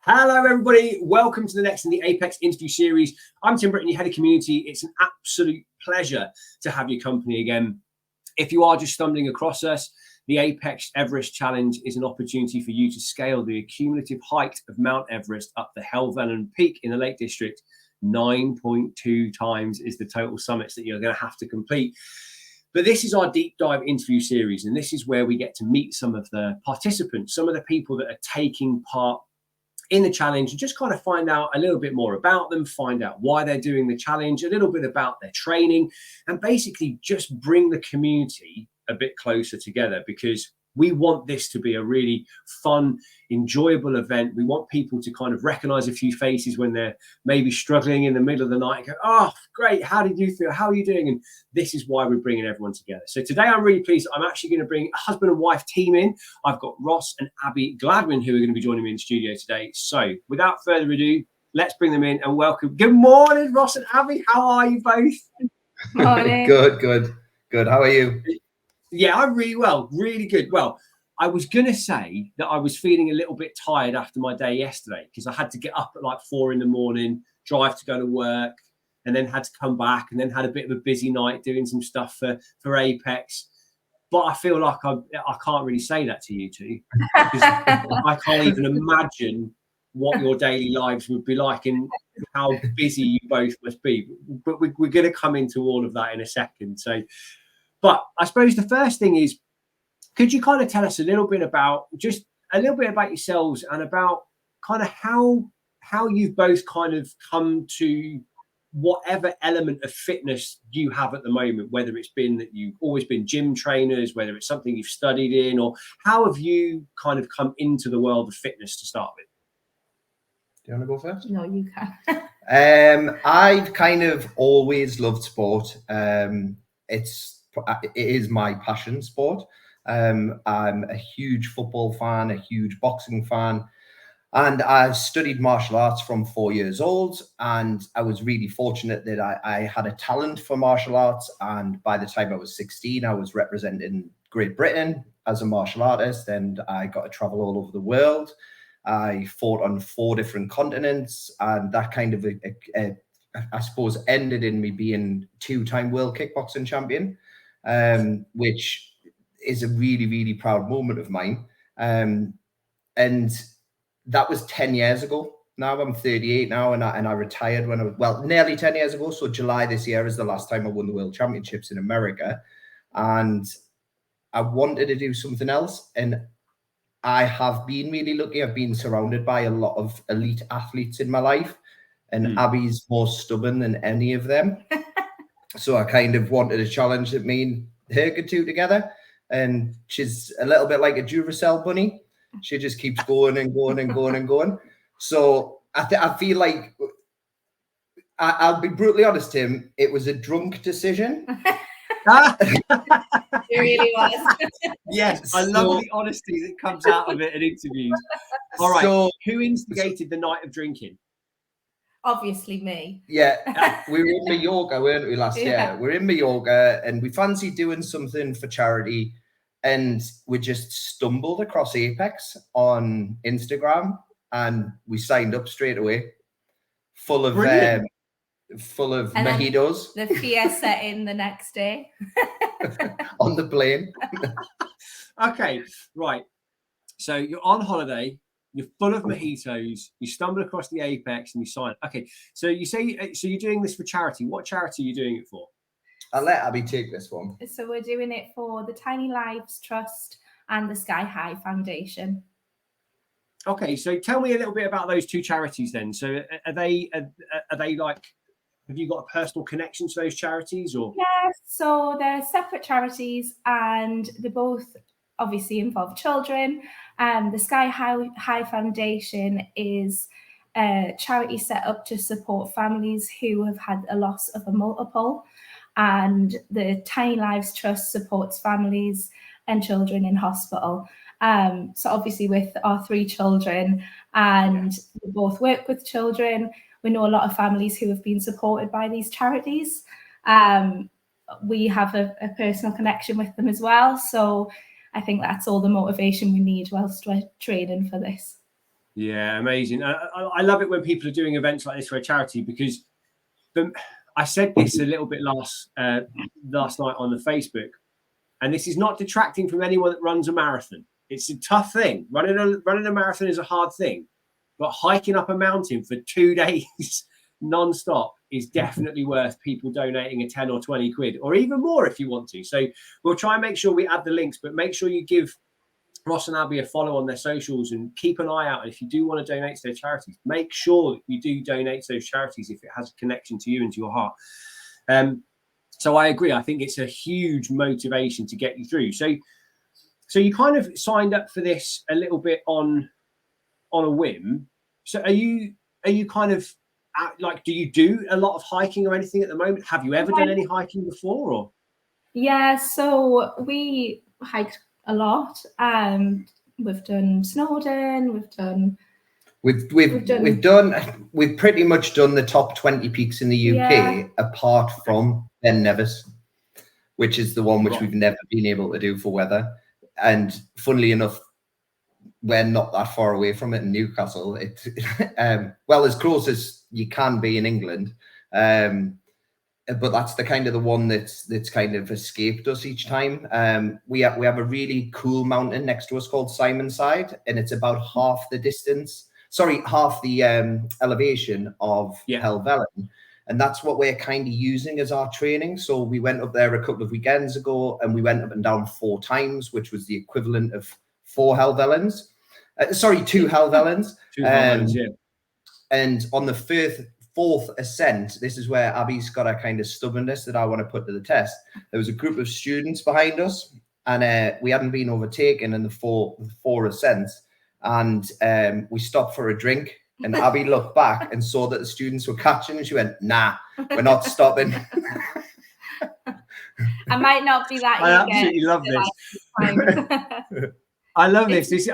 Hello, everybody. Welcome to the next in the Apex interview series. I'm Tim Britton, your head of community. It's an absolute pleasure to have your company again. If you are just stumbling across us, the Apex Everest Challenge is an opportunity for you to scale the cumulative height of Mount Everest up the Helvellyn Peak in the Lake District. 9.2 times is the total summits that you're going to have to complete. But this is our deep dive interview series, and this is where we get to meet some of the participants, some of the people that are taking part in the challenge, and just kind of find out a little bit more about them, find out why they're doing the challenge, a little bit about their training, and basically just bring the community a bit closer together, because we want this to be a really fun, enjoyable event. We want people to kind of recognize a few faces when they're maybe struggling in the middle of the night and go, oh, great, how did you feel? How are you doing? And this is why we're bringing everyone together. So today I'm really pleased. I'm actually going to bring a husband and wife team in. I've got Ross and Abby Gladwin who are going to be joining me in the studio today. So without further ado, let's bring them in and welcome. Good morning, Ross and Abby. How are you both? Morning. Good. How are you? Yeah, I'm really well, really good. Well, I was going to say that I was feeling a little bit tired after my day yesterday because I had to get up at like 4 a.m, drive to go to work, and then had to come back, and then had a bit of a busy night doing some stuff for Apex. But I feel like I can't really say that to you two, because I can't even imagine what your daily lives would be like and how busy you both must be. But we're going to come into all of that in a second. So, but I suppose the first thing is, could you kind of tell us a little bit about yourselves and about kind of how you've both kind of come to whatever element of fitness you have at the moment, whether it's been that you've always been gym trainers, whether it's something you've studied in, or how have you kind of come into the world of fitness to start with? Do you want to go first? No, you can. I've kind of always loved sport. It is my passion, sport. I'm a huge football fan, a huge boxing fan, and I studied martial arts from 4 years old, and I was really fortunate that I had a talent for martial arts, and by the time I was 16, I was representing Great Britain as a martial artist, and I got to travel all over the world. I fought on 4 different continents, and that kind of, I suppose, ended in me being 2-time world kickboxing champion, which is a really, really proud moment of mine. And that was 10 years ago. Now I'm 38 now, and I retired when I was, nearly 10 years ago. So July this year is the last time I won the World Championships in America. And I wanted to do something else. And I have been really lucky. I've been surrounded by a lot of elite athletes in my life. And Abby's more stubborn than any of them. So I kind of wanted a challenge that me and her could do together. And she's a little bit like a Duracell bunny. She just keeps going and going and going and going. So I feel like, I'll be brutally honest, Tim, it was a drunk decision. It really was. Yes, I love the honesty that comes out of it in interviews. All right, so who instigated the night of drinking? Obviously me. Yeah, we were in Mallorca, weren't we, last year? We're in Mallorca, and we fancied doing something for charity, and we just stumbled across Apex on Instagram, and we signed up straight away, full of mojitos. The fear set in the next day. On the plane. Okay, right. So you're on holiday. You're full of mojitos. You stumble across the Apex and you sign. Okay, so you say you're doing this for charity. What charity are you doing it for? I'll let Abby take this one. So we're doing it for the Tiny Lives Trust and the Sky High Foundation. Okay, so tell me a little bit about those two charities then. So are they like, have you got a personal connection to those charities, or? Yes, so they're separate charities, and they both obviously involve children. The Sky High Foundation is a charity set up to support families who have had a loss of a multiple, and the Tiny Lives Trust supports families and children in hospital. So obviously with our 3 children, and we both work with children, we know a lot of families who have been supported by these charities. We have a personal connection with them as well. So I think that's all the motivation we need whilst we're training for this. Yeah, amazing. I love it when people are doing events like this for a charity, because I said this a little bit last night on the Facebook, and this is not detracting from anyone that runs a marathon. It's a tough thing. Running a marathon is a hard thing, but hiking up a mountain for 2 days non-stop is definitely worth people donating a 10 or 20 quid, or even more if you want to. So we'll try and make sure we add the links, but make sure you give Ross and Abby a follow on their socials and keep an eye out. And if you do want to donate to their charities, make sure that you do donate to those charities if it has a connection to you and to your heart. So I agree. I think it's a huge motivation to get you through. So you kind of signed up for this a little bit on a whim. So are you kind of like, do you do a lot of hiking or anything at the moment? Have you ever done any hiking before? Or yeah, so we hiked a lot. We've done Snowdon. We've pretty much done the top 20 peaks in the UK, apart from Ben Nevis, which is the one which we've never been able to do for weather. And funnily enough, we're not that far away from it in Newcastle. It's well, as close as you can be in England. But that's the kind of the one that's kind of escaped us each time. We have a really cool mountain next to us called Simonside, and it's about half the elevation of Helvellyn, and that's what we're kind of using as our training. So we went up there a couple of weekends ago, and we went up and down 4 times, which was the equivalent of 4 Helvellyns. 2 Helvellyns. 2 Helvellyns, yeah. And on the fourth ascent, this is where Abby's got a kind of stubbornness that I want to put to the test. There was a group of students behind us, and we hadn't been overtaken in the four ascents, and we stopped for a drink, and Abby looked back and saw that the students were catching, and she went, "Nah, we're not stopping." I might not be that. I absolutely love this. I love this. This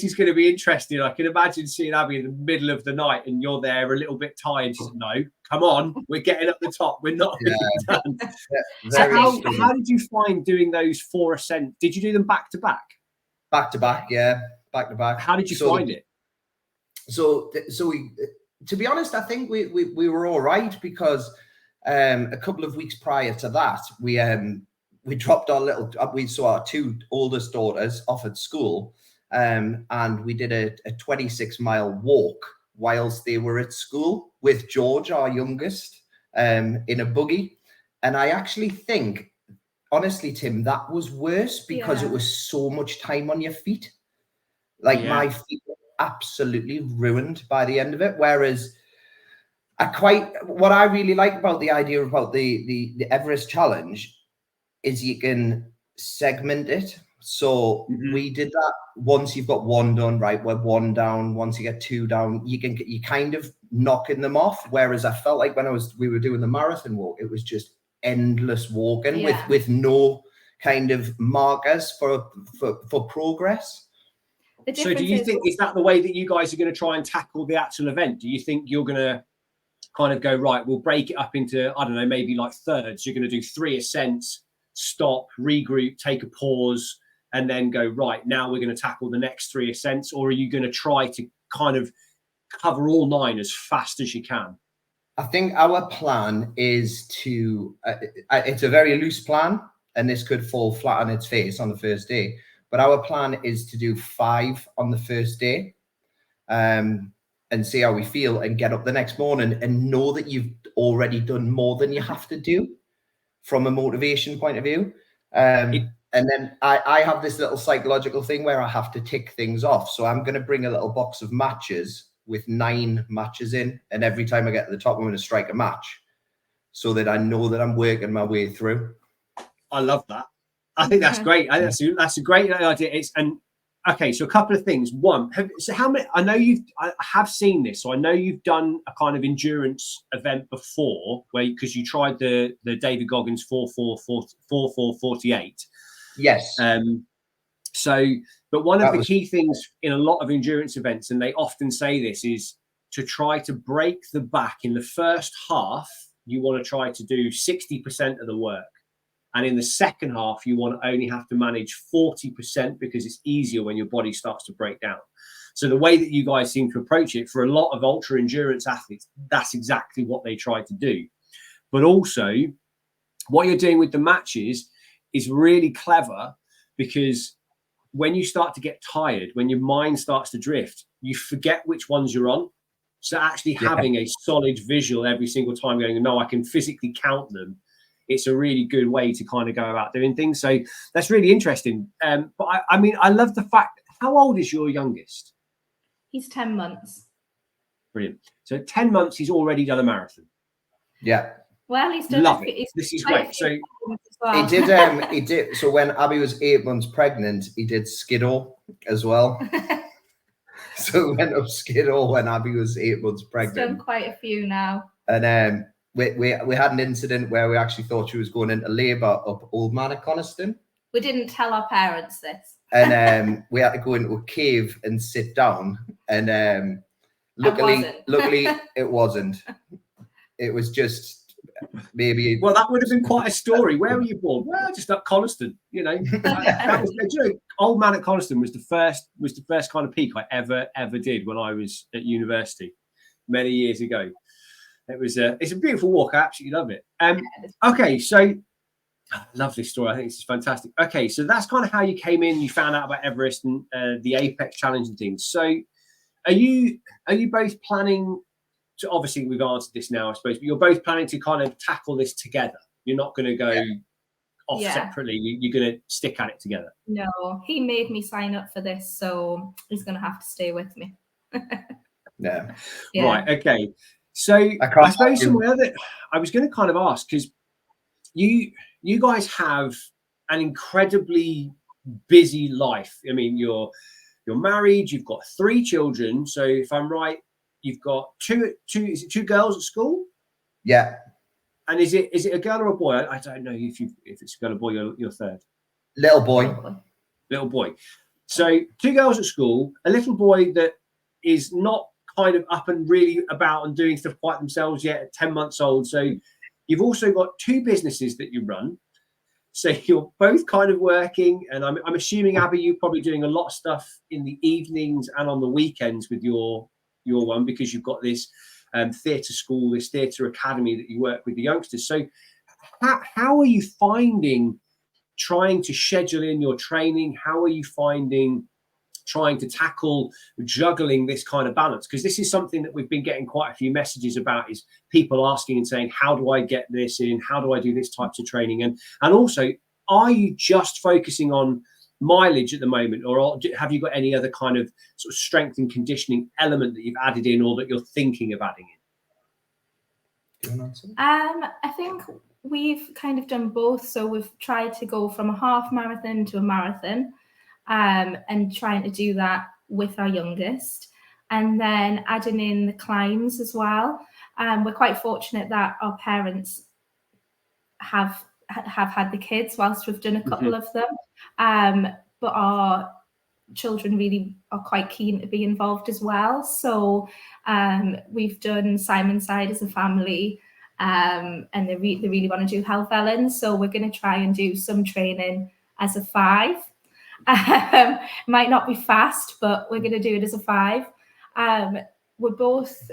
is going to be interesting. I can imagine seeing Abby in the middle of the night, and you're there a little bit tired. She's like, "No, come on, we're getting up the top. We're not done." So how did you find doing those 4 ascents? Did you do them back to back? Back to back, yeah, back to back. How did you find it? So we, to be honest, I think we were all right, because a couple of weeks prior to that, we dropped our 2 oldest daughters off at school, and we did a 26-mile walk whilst they were at school with George, our youngest, in a buggy. And I actually think, honestly, Tim, that was worse because it was so much time on your feet. My feet were absolutely ruined by the end of it. Whereas what I really like about the idea about the Everest Challenge is you can segment it. So we did that. Once you've got 1 done, right, we're 1 down. Once you get 2 down, you kind of knocking them off. Whereas I felt like when we were doing the marathon walk, it was just endless walking with no kind of markers for progress. So do you think, is that the way that you guys are going to try and tackle the actual event? Do you think you're going to kind of go, right, we'll break it up into, I don't know, maybe like thirds? You're going to do 3 ascents, stop, regroup, take a pause, and then go, right, now we're going to tackle the next 3 ascents? Or are you going to try to kind of cover all 9 as fast as you can? I think our plan is to, it's a very loose plan, and this could fall flat on its face on the first day, but our plan is to do 5 on the first day, and see how we feel, and get up the next morning and know that you've already done more than you have to do from a motivation point of view. And then I have this little psychological thing where I have to tick things off. So I'm going to bring a little box of matches with 9 matches in, and every time I get to the top, I'm going to strike a match, so that I know that I'm working my way through. I love that. I think that's great. I think that's a great idea. Okay, so a couple of things. One, how many? I have seen this, so I know you've done a kind of endurance event before, because you tried the David Goggins 4:48. Yes. But one of the key things in a lot of endurance events, and they often say this, is to try to break the back in the first half. You want to try to do 60% of the work, And in the second half, you want to only have to manage 40% because it's easier when your body starts to break down. So the way that you guys seem to approach it, for a lot of ultra endurance athletes, that's exactly what they try to do. But also what you're doing with the matches is really clever, because when you start to get tired, when your mind starts to drift, you forget which ones you're on. So actually having a solid visual every single time, going, no, I can physically count them. It's a really good way to kind of go about doing things. So that's really interesting. But I mean, I love the fact, how old is your youngest? He's 10 months. Brilliant. So 10 months, he's already done a marathon. Yeah. Well, he's done Love it. This is great. So well. He did. So when Abby was 8 months pregnant, he did Skidoo as well. So we went up Skidoo when Abby was 8 months pregnant. He's done quite a few now. And we had an incident where we actually thought she was going into labour up Old Man at Coniston. We didn't tell our parents this. And we had to go into a cave and sit down. And luckily it wasn't. It was just maybe. Well, that would have been quite a story. Where were you born? Well, just at Coniston. You know, that was, Old Man at Coniston was the first kind of peak I ever did when I was at university many years ago. It's a beautiful walk. I absolutely love it. Okay, so I love this story. I think this is fantastic. Okay, so that's kind of how you came in. You found out about Everest and the Apex Challenge and things. So are you both planning to, obviously we've answered this now, I suppose, but you're both planning to kind of tackle this together? You're not going to go off separately. You're going to stick at it together. No, he made me sign up for this, so he's going to have to stay with me. Yeah. Right. Okay. So I suppose I was going to kind of ask, because you guys have an incredibly busy life. I mean, you're married, you've got 3 children. So if I'm right, you've got two girls at school? Yeah. And is it a girl or a boy? I don't know if it's a girl or boy, your third. Little boy. Little boy. So 2 girls at school, a little boy that is not kind of up and really about and doing stuff quite themselves yet at 10 months old. So you've also got 2 businesses that you run. So you're both kind of working, and I'm assuming, Abby, you're probably doing a lot of stuff in the evenings and on the weekends with your one, because you've got this theatre school, this theatre academy that you work with the youngsters. So how are you finding trying to schedule in your training? How are you finding trying to tackle juggling this kind of balance? Because this is something that we've been getting quite a few messages about, is people asking and saying, how do I get this in? How do I do this types of training? And also, are you just focusing on mileage at the moment, or have you got any other kind of sort of strength and conditioning element that you've added in, or that you're thinking of adding in? Do you want to answer? I think we've kind of done both. So we've tried to go from a half marathon to a marathon, and trying to do that with our youngest, and then adding in the climbs as well. We're quite fortunate that our parents have had the kids whilst we've done a couple of them, but our children really are quite keen to be involved as well. So we've done Simonside as a family, and they really want to do Health Ellen. So we're going to try and do some training as a 5. Might not be fast, but we're going to do it as a 5. We both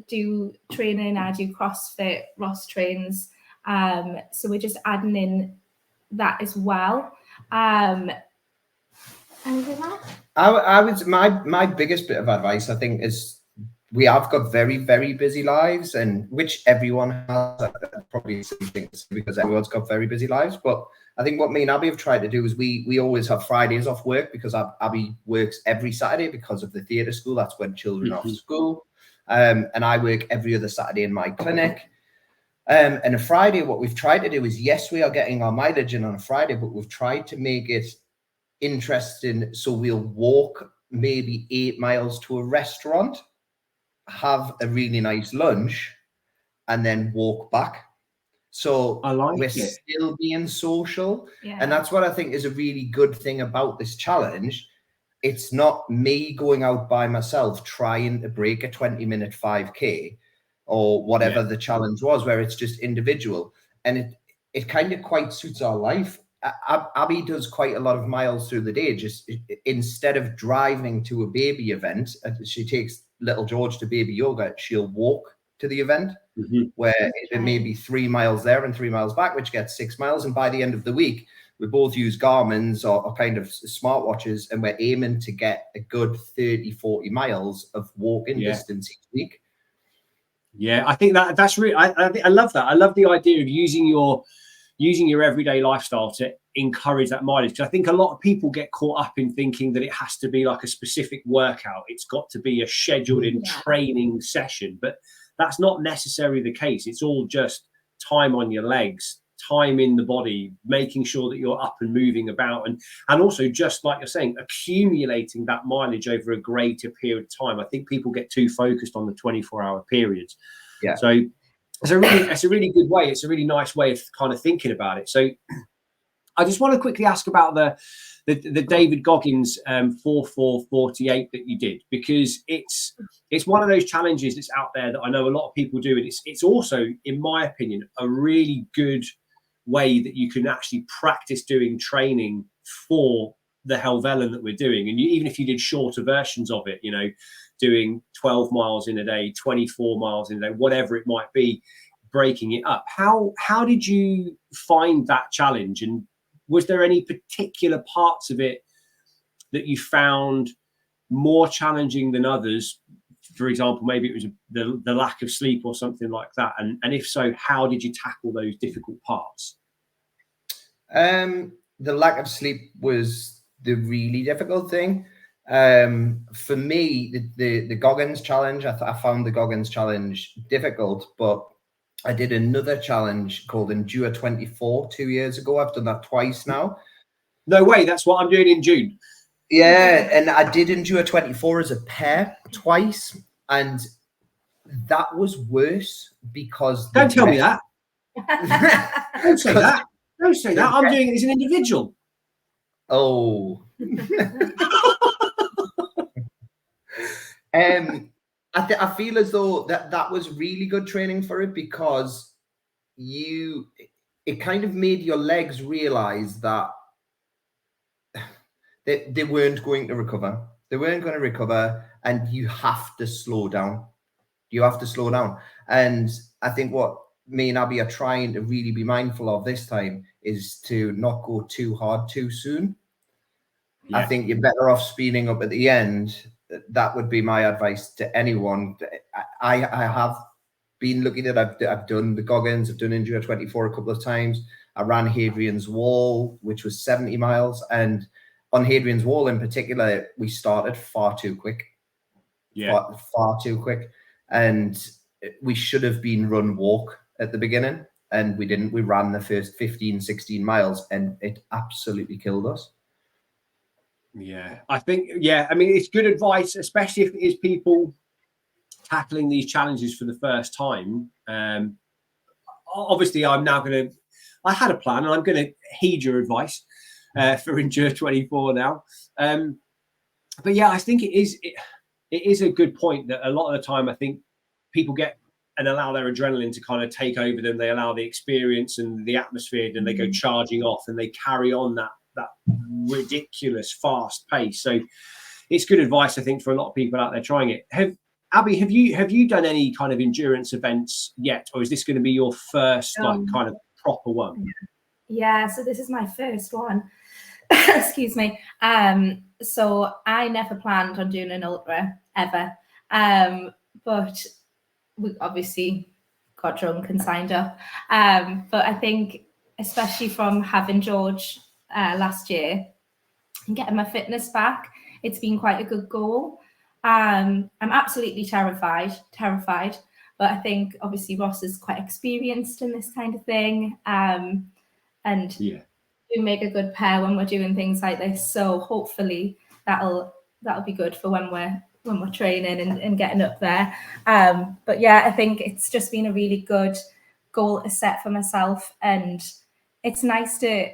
do training. I do CrossFit, Ross trains. So we're just adding in that as well. Anything else? I would, my biggest bit of advice, I think, is we have got very, very busy lives, and which everyone has, probably because everyone's got very busy lives. But I think what me and Abby have tried to do is we always have Fridays off work, because Abby works every Saturday because of the theatre school. That's when children are off school. And I work every other Saturday in my clinic. And a Friday, what we've tried to do is, yes, we are getting our mileage in on a Friday, but we've tried to make it interesting. So we'll walk maybe 8 miles to a restaurant, have a really nice lunch, and then walk back. So we're still being social. Yeah. And that's what I think is a really good thing about this challenge. It's not me going out by myself trying to break a 20-minute 5K or whatever the challenge was, where it's just individual. And it kind of quite suits our life. Abby does quite a lot of miles through the day. Just instead of driving to a baby event, she takes little George to baby yoga. She'll walk to the event, where it may be 3 miles there and 3 miles back, which gets 6 miles. And by the end of the week, we both use Garmin's or kind of smartwatches, and we're aiming to get a good 30, 40 miles of walking distance each week. Yeah, I think that's really, I love that. I love the idea of using your everyday lifestyle to encourage that mileage. Because I think a lot of people get caught up in thinking that it has to be like a specific workout. It's got to be a scheduled in training session, but that's not necessarily the case. It's all just time on your legs, time in the body, making sure that you're up and moving about, and also, just like you're saying, accumulating that mileage over a greater period of time. I think people get too focused on the 24-hour periods. Yeah. So it's a really good way. It's a really nice way of kind of thinking about it. So I just want to quickly ask about the David Goggins 4448 that you did, because it's one of those challenges that's out there that I know a lot of people do, and it's also, in my opinion, a really good way that you can actually practice doing training for the Helvellyn that we're doing. And even if you did shorter versions of it, doing 12 miles in a day, 24 miles in a day, whatever it might be, breaking it up. How did you find that challenge? And was there any particular parts of it that you found more challenging than others? For example, maybe it was the lack of sleep or something like that. And if so, how did you tackle those difficult parts? The lack of sleep was the really difficult thing. For me, the Goggins challenge, I found the Goggins challenge difficult, but I did another challenge called Endure 24 2 years ago. I've done that twice now. No way, that's what I'm doing in June. Yeah, and I did Endure 24 as a pair twice, and that was worse because... Don't tell me that. Don't say that. Don't say that. I'm doing it as an individual. Oh. I feel as though that was really good training for it, because it kind of made your legs realize that they weren't going to recover. They weren't going to recover, and you have to slow down. You have to slow down. And I think what me and Abby are trying to really be mindful of this time is to not go too hard too soon. Yeah. I think you're better off speeding up at the end. That would be my advice to anyone. I have been looking at, I've done the Goggins, I've done Endure 24 a couple of times. I ran Hadrian's Wall, which was 70 miles. And on Hadrian's Wall in particular, we started far too quick. Yeah. Far too quick. And we should have been run walk at the beginning, and we didn't. We ran the first 15, 16 miles, and it absolutely killed us. Yeah, I think, I mean, it's good advice, especially if it is people tackling these challenges for the first time. Obviously, I had a plan, and I'm going to heed your advice for Endure 24 now. But yeah, I think it is a good point that a lot of the time I think people get and allow their adrenaline to kind of take over them. They allow the experience and the atmosphere, and they go charging off, and they carry on that ridiculous fast pace. So it's good advice, I think, for a lot of people out there trying it. Abby, have you done any kind of endurance events yet, or is this going to be your first kind of proper one? Yeah, so this is my first one. Excuse me. So I never planned on doing an ultra ever, but we obviously got drunk and signed up. But I think, especially from having George last year and getting my fitness back, it's been quite a good goal. I'm absolutely terrified, but I think obviously Ross is quite experienced in this kind of thing, and we make a good pair when we're doing things like this. So hopefully that'll be good for when we're training and getting up there. But yeah, I think it's just been a really good goal to set for myself, and it's nice to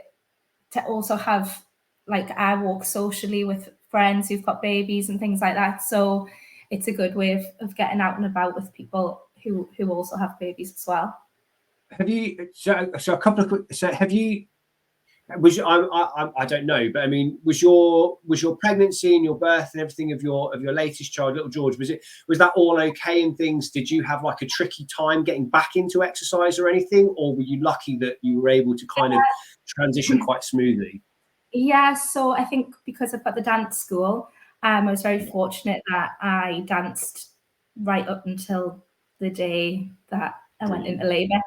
also have, like, I walk socially with friends who've got babies and things like that. So it's a good way of getting out and about with people who also have babies as well. have you? So a couple of quick. So have you? Was I don't know, but I mean, was your pregnancy and your birth and everything of your latest child, little George, was that all okay and things? Did you have like a tricky time getting back into exercise or anything, or were you lucky that you were able to kind of transition quite smoothly? Yeah, so I think because I've got the dance school, I was very fortunate that I danced right up until the day that I went into labour.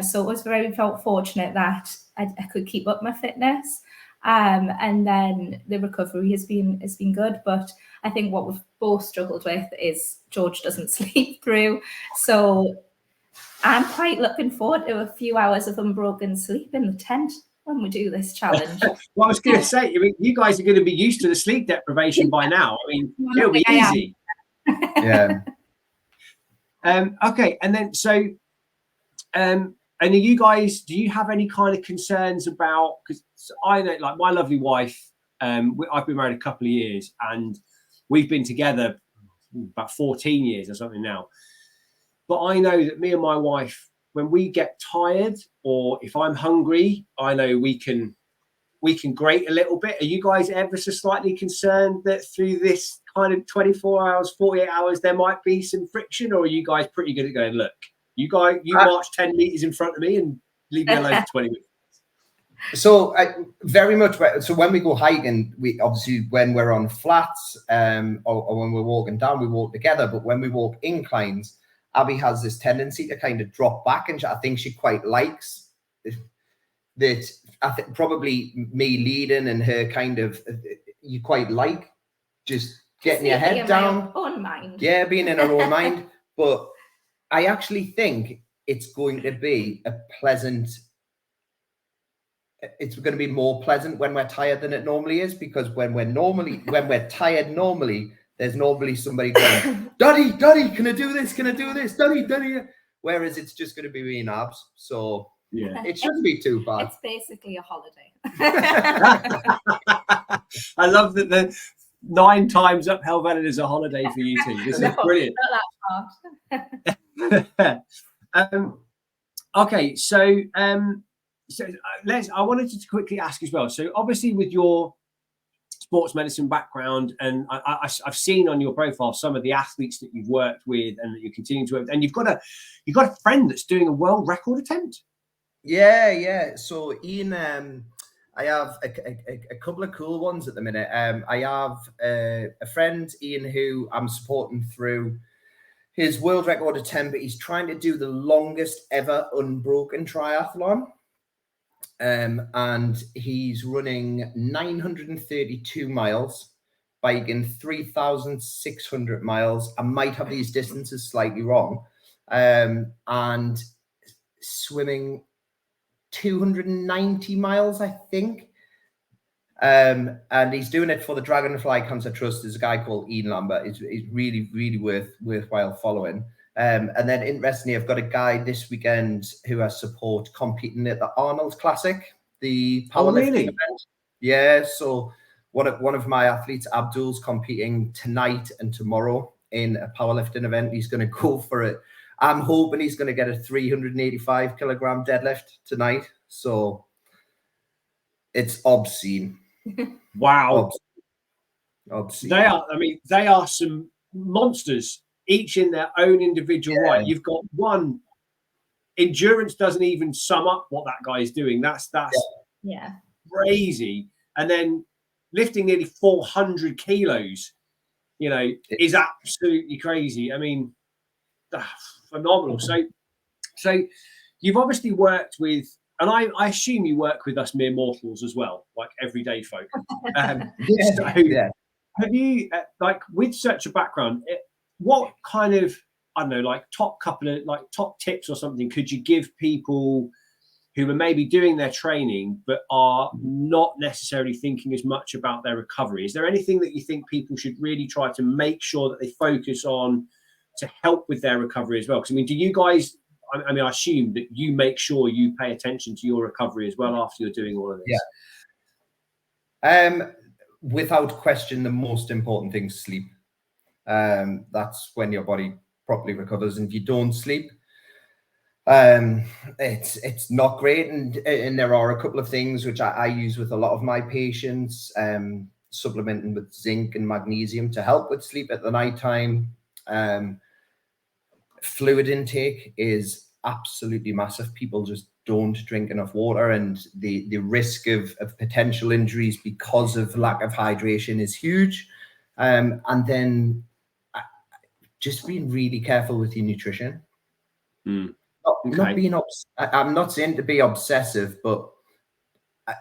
So it was very fortunate that I could keep up my fitness. And then the recovery has been good. But I think what we've both struggled with is George doesn't sleep through. So I'm quite looking forward to a few hours of unbroken sleep in the tent when we do this challenge. Well, I was going to say, I mean, you guys are going to be used to the sleep deprivation by now. I mean, it'll be easy. Yeah. Okay, and then so, and are you guys? Do you have any kind of concerns about? Because I know, like my lovely wife, I've been married a couple of years, and we've been together about 14 years or something now. But I know that me and my wife, when we get tired or if I'm hungry, I know we can grate a little bit. Are you guys ever so slightly concerned that through this kind of 24 hours, 48 hours, there might be some friction, or are you guys pretty good at going, look, you march 10 meters in front of me and leave me alone for 20 minutes? So very much. So when we go hiking, we obviously, when we're on flats or when we're walking down, we walk together. But when we walk inclines, Abby has this tendency to kind of drop back, and I think she quite likes that. I think probably me leading and her kind of, you quite like just getting your head down. Own mind. Yeah, being in her own mind. But I actually think it's going to be it's going to be more pleasant when we're tired than it normally is, because when we're tired normally, there's normally somebody going, Daddy, can I do this? Can I do this? Daddy. Whereas it's just going to be me and Abs. So yeah, it shouldn't be too bad. It's basically a holiday. I love that the 9 times up Helvellyn is a holiday for you two. This is brilliant. Not that far. Okay, so I wanted to quickly ask as well. So obviously with your sports medicine background, and I've seen on your profile some of the athletes that you've worked with and that you're continuing to work with, and you've got a friend that's doing a world record attempt. Yeah. So Ian, I have a couple of cool ones at the minute. I have a friend, Ian, who I'm supporting through his world record attempt. He's trying to do the longest ever unbroken triathlon. And he's running 932 miles, biking 3,600 miles. I might have these distances slightly wrong. And swimming 290 miles, I think. And he's doing it for the Dragonfly Cancer Trust. There's a guy called Ian Lambert. It's really, really worthwhile following. And then interestingly, I've got a guy this weekend who I support competing at the Arnold Classic, the powerlifting event. Yeah, so one of my athletes, Abdul's competing tonight and tomorrow in a powerlifting event. He's going to go for it. I'm hoping he's going to get a 385 kilogram deadlift tonight. So it's obscene. Wow. Obscene. They are some monsters, each in their own individual right. You've got one, endurance doesn't even sum up what that guy is doing. That's crazy. And then lifting nearly 400 kilos, is absolutely crazy. I mean, phenomenal. So you've obviously worked with, and I assume you work with us mere mortals as well, like everyday folk. Have you, with such a background, what kind of, I don't know, like top tips or something could you give people who are maybe doing their training but are not necessarily thinking as much about their recovery? Is there anything that you think people should really try to make sure that they focus on to help with their recovery as well? Because do you guys, I assume that you make sure you pay attention to your recovery as well after you're doing all of this. Yeah. Without question, the most important thing is sleep. That's when your body properly recovers. And if you don't sleep, It's not great, and there are a couple of things which I use with a lot of my patients, supplementing with zinc and magnesium to help with sleep at the night time. Fluid intake is absolutely massive. People just don't drink enough water, and the risk of potential injuries because of lack of hydration is huge. And then just being really careful with your nutrition. Not being I'm not saying to be obsessive, but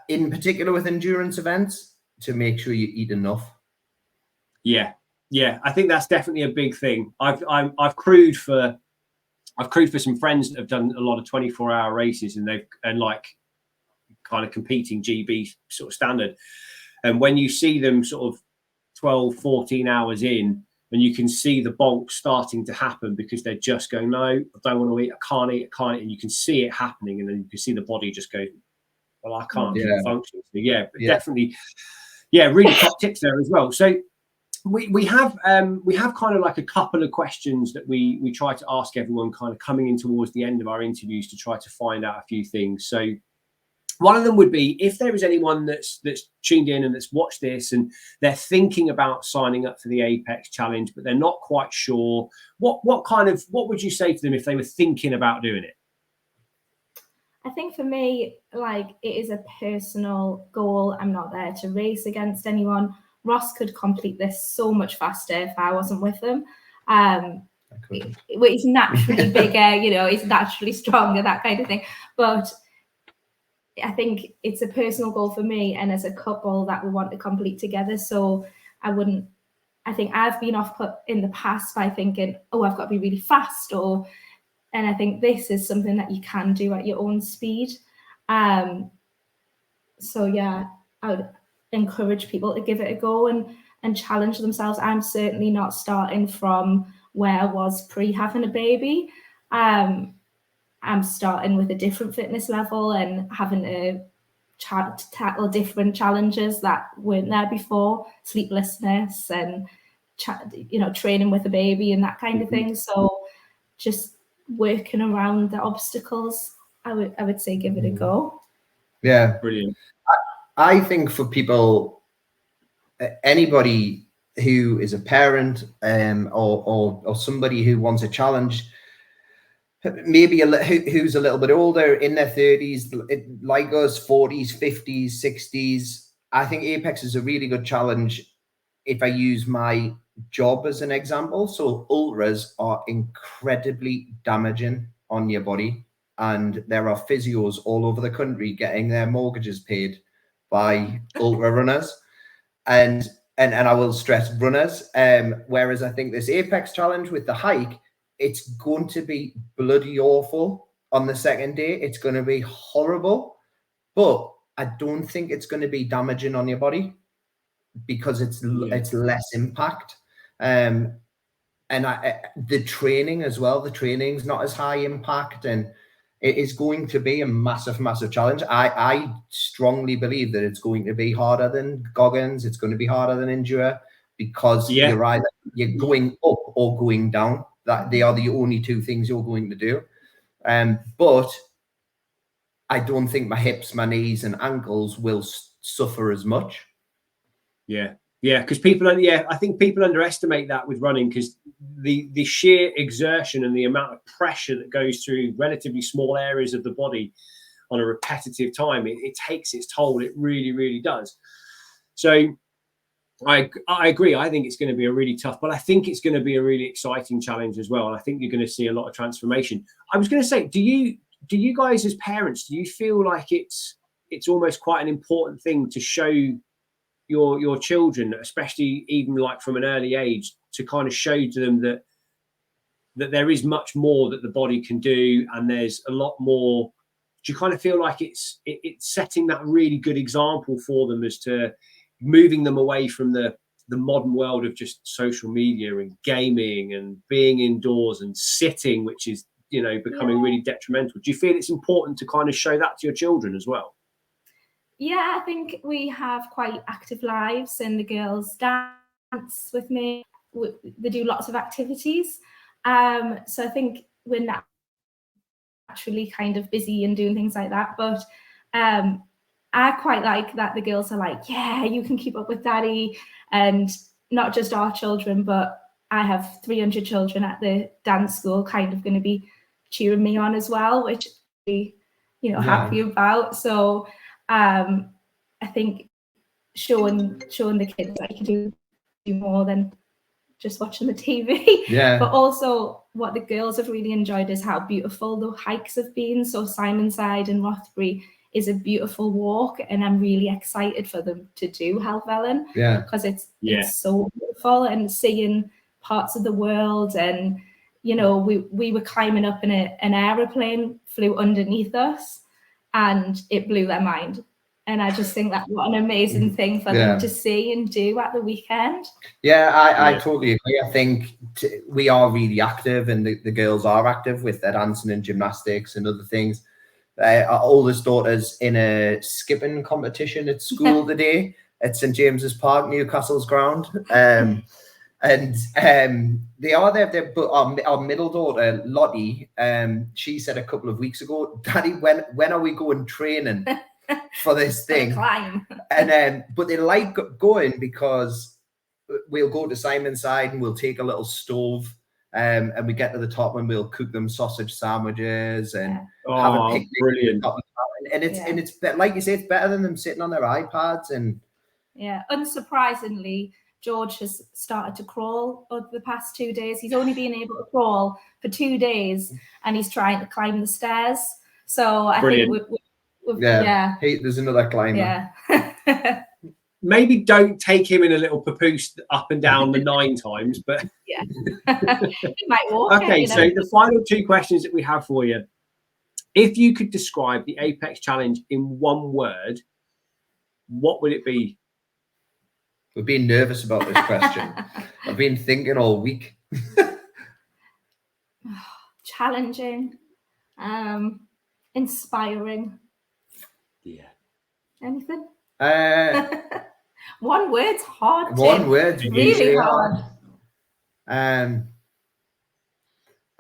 in particular with endurance events, to make sure you eat enough. Yeah, I think that's definitely a big thing. I've crewed for some friends that have done a lot of 24-hour races, and like kind of competing GB sort of standard. And when you see them sort of 12, 14 hours in, and you can see the bonk starting to happen because they're just going, no, I don't want to eat, I can't eat. And you can see it happening, and then you can see the body just go, well, I can't keep functioning. So definitely, really top tips there as well. So we have kind of like a couple of questions that we try to ask everyone kind of coming in towards the end of our interviews to try to find out a few things. So one of them would be, if there is anyone that's tuned in and that's watched this and they're thinking about signing up for the Apex Challenge, but they're not quite sure, what would you say to them if they were thinking about doing it? I think for me, like, it is a personal goal. I'm not there to race against anyone. Ross could complete this so much faster if I wasn't with him. He's naturally bigger, he's naturally stronger, that kind of thing. But I think it's a personal goal for me, and as a couple that we want to complete together. So I think I've been off put in the past by thinking, oh, I've got to be really fast, and I think this is something that you can do at your own speed. So yeah, I would encourage people to give it a go and challenge themselves. I'm certainly not starting from where I was pre having a baby. I'm starting with a different fitness level and having to tackle different challenges that weren't there before, sleeplessness and training with a baby and that kind of thing. So just working around the obstacles, I would say give it a go. Yeah, brilliant. I think for people, anybody who is a parent or somebody who wants a challenge, maybe who's a little bit older, in their 30s, like us, 40s, 50s, 60s, I think Apex is a really good challenge if I use my job as an example. So ultras are incredibly damaging on your body, and there are physios all over the country getting their mortgages paid by ultra runners, and I will stress runners. Whereas I think this Apex challenge with the hike, it's going to be bloody awful on the second day. It's going to be horrible, but I don't think it's going to be damaging on your body because it's less impact. And the training as well, the training's not as high impact, and it is going to be a massive, massive challenge. I strongly believe that it's going to be harder than Goggins. It's going to be harder than Endure, because you're going up or going down. That they are the only two things you're going to do. But I don't think my hips, my knees and ankles will suffer as much. Yeah, because I think people underestimate that with running, because the sheer exertion and the amount of pressure that goes through relatively small areas of the body on a repetitive time, it takes its toll. It really, really does. So I agree. I think it's going to be a really tough, but I think it's going to be a really exciting challenge as well. And I think you're going to see a lot of transformation. I was going to say, do you guys as parents, do you feel like it's almost quite an important thing to show your children, especially even like from an early age, to kind of show to them that there is much more that the body can do, and there's a lot more? Do you kind of feel like it's setting that really good example for them as to moving them away from the modern world of just social media and gaming and being indoors and sitting, which is becoming really detrimental? Do you feel it's important to kind of show that to your children as well? Yeah, I think we have quite active lives, and the girls dance with me. They do lots of activities. So I think we're naturally kind of busy and doing things like that. But I quite like that the girls are like, yeah, you can keep up with daddy. And not just our children, but I have 300 children at the dance school kind of going to be cheering me on as well, which I'm happy about. So I think showing the kids that you can do more than just watching the TV. Yeah. But also what the girls have really enjoyed is how beautiful the hikes have been. So Simonside and Rothbury is a beautiful walk, and I'm really excited for them to do Helvellyn. Yeah. Because it's so beautiful, and seeing parts of the world, and we were climbing up in an aeroplane flew underneath us, and it blew their mind. And I just think that what an amazing thing for them to see and do at the weekend. Yeah, I totally agree. I think we are really active, and the girls are active with their dancing and gymnastics and other things. Our oldest daughter's in a skipping competition at school today at St James's Park, Newcastle's ground. And they are there. But our middle daughter, Lottie, she said a couple of weeks ago, Daddy, when are we going training for this thing? Climb. And but they like going because we'll go to Simonside and we'll take a little stove, and we get to the top and we'll cook them sausage sandwiches and have a picnic. Brilliant. And it's like you say, it's better than them sitting on their iPads. And unsurprisingly, George has started to crawl over the past 2 days. He's only been able to crawl for 2 days, and he's trying to climb the stairs. So I think there's another climber. Yeah. Maybe don't take him in a little papoose up and down the 9 times, but he might walk. Okay, so the final 2 questions that we have for you. If you could describe the Apex Challenge in one word, what would it be? We've been nervous about this question. I've been thinking all week. Challenging, inspiring. Yeah. Anything? One word's hard. One word's really hard.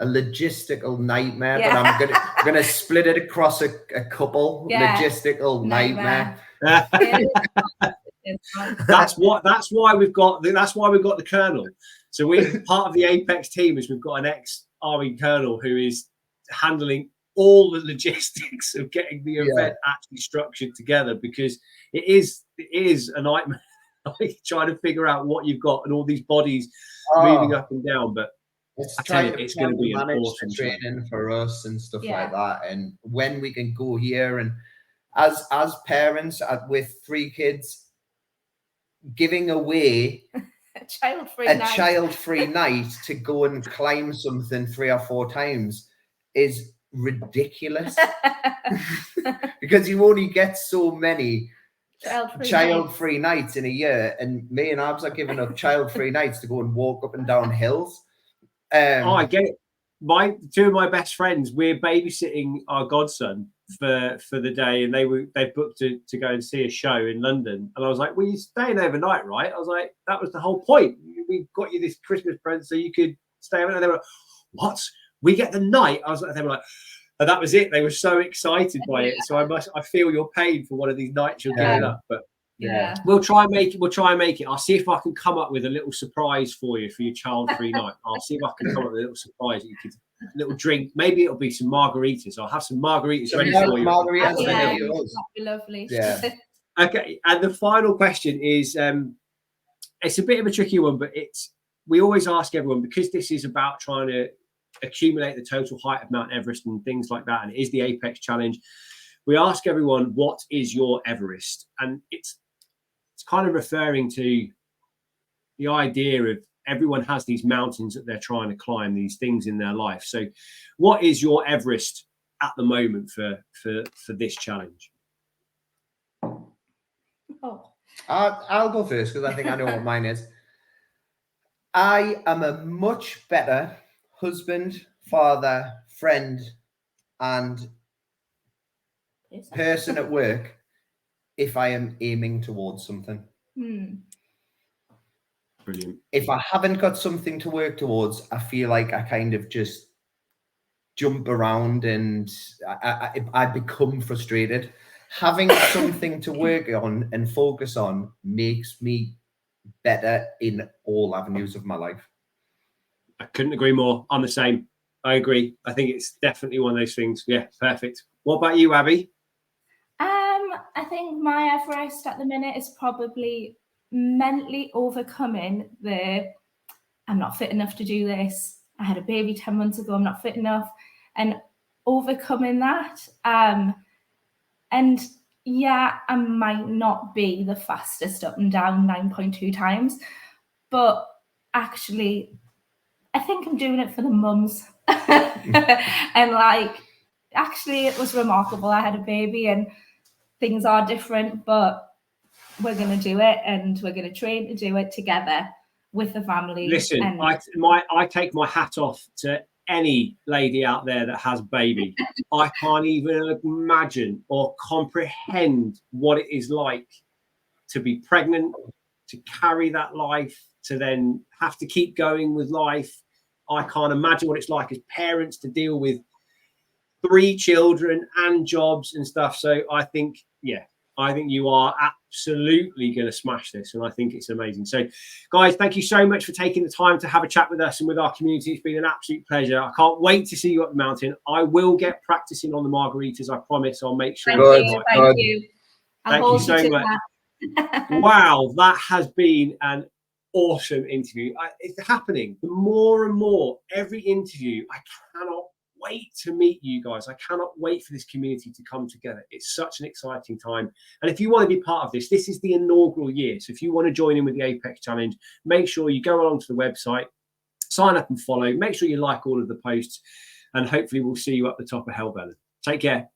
A logistical nightmare, but I'm gonna split it across a couple. Logistical nightmare. That's why we've got the colonel. So we part of the Apex team is we've got an ex-army colonel who is handling all the logistics of getting the event actually structured together, because it is a nightmare trying to figure out what you've got and all these bodies moving up and down. But it's going to be an awesome training for us and stuff like that. And when we can go here, and as parents with 3 kids, giving away a child-free night to go and climb something 3 or 4 times is ridiculous. Because you only get so many child-free nights in a year, and me and Abs are giving up child-free nights to go and walk up and down hills. I get it. 2 of my best friends, we're babysitting our godson for the day, and they booked to go and see a show in London, and I was like, well, you're staying overnight, right? I was like, that was the whole point. We got you this Christmas present so you could stay overnight. They were like, what? We get the night? I was like, they were like, and that was it. They were so excited by it. So I feel your pain for one of these nights you're getting up, but we'll try and make it. I'll see if I can come up with a little surprise for you for your child-free night. I'll see if I can come up with a little surprise that you could, a little drink. Maybe it'll be some margaritas. I'll have some margaritas ready for you. Margaritas, that'd be lovely. Yeah. Okay, and the final question is, it's a bit of a tricky one, but we always ask everyone, because this is about trying to accumulate the total height of Mount Everest and things like that, and it is the Apex Challenge. We ask everyone, what is your Everest? And it's kind of referring to the idea of everyone has these mountains that they're trying to climb, these things in their life. So what is your Everest at the moment for this challenge? I'll go first, because I think I know what mine is. I am a much better husband, father, friend, and person at work if I am aiming towards something. Brilliant. If I haven't got something to work towards, I feel like I kind of just jump around and I become frustrated. Having something to work on and focus on makes me better in all avenues of my life. I couldn't agree more. I'm the same. I agree. I think it's definitely one of those things. Yeah, perfect. What about you, Abby? I think my Everest at the minute is probably mentally overcoming the I'm not fit enough to do this. I had a baby 10 months ago. I'm not fit enough, and overcoming that. And yeah, I might not be the fastest up and down 9.2 times, but actually, I think I'm doing it for the mums. And like, actually, it was remarkable. I had a baby and things are different, but we're going to do it, and we're going to train to do it together with the family. Listen, and I take my hat off to any lady out there that has a baby. I can't even imagine or comprehend what it is like to be pregnant, to carry that life, to then have to keep going with life. I can't imagine what it's like as parents to deal with 3 children and jobs and stuff. So I think, yeah, I think you are absolutely going to smash this. And I think it's amazing. So guys, thank you so much for taking the time to have a chat with us and with our community. It's been an absolute pleasure. I can't wait to see you up the mountain. I will get practicing on the margaritas. I promise. I'll make sure. Thank you. Thank you so much. Wow, that has been an awesome interview. It's happening. The more and more, every interview, I cannot wait to meet you guys. I cannot wait for this community to come together. It's such an exciting time. And if you want to be part of this, this is the inaugural year. So if you want to join in with the Apex Challenge, make sure you go along to the website, sign up and follow. Make sure you like all of the posts, and hopefully we'll see you up the top of Helvellyn. Take care.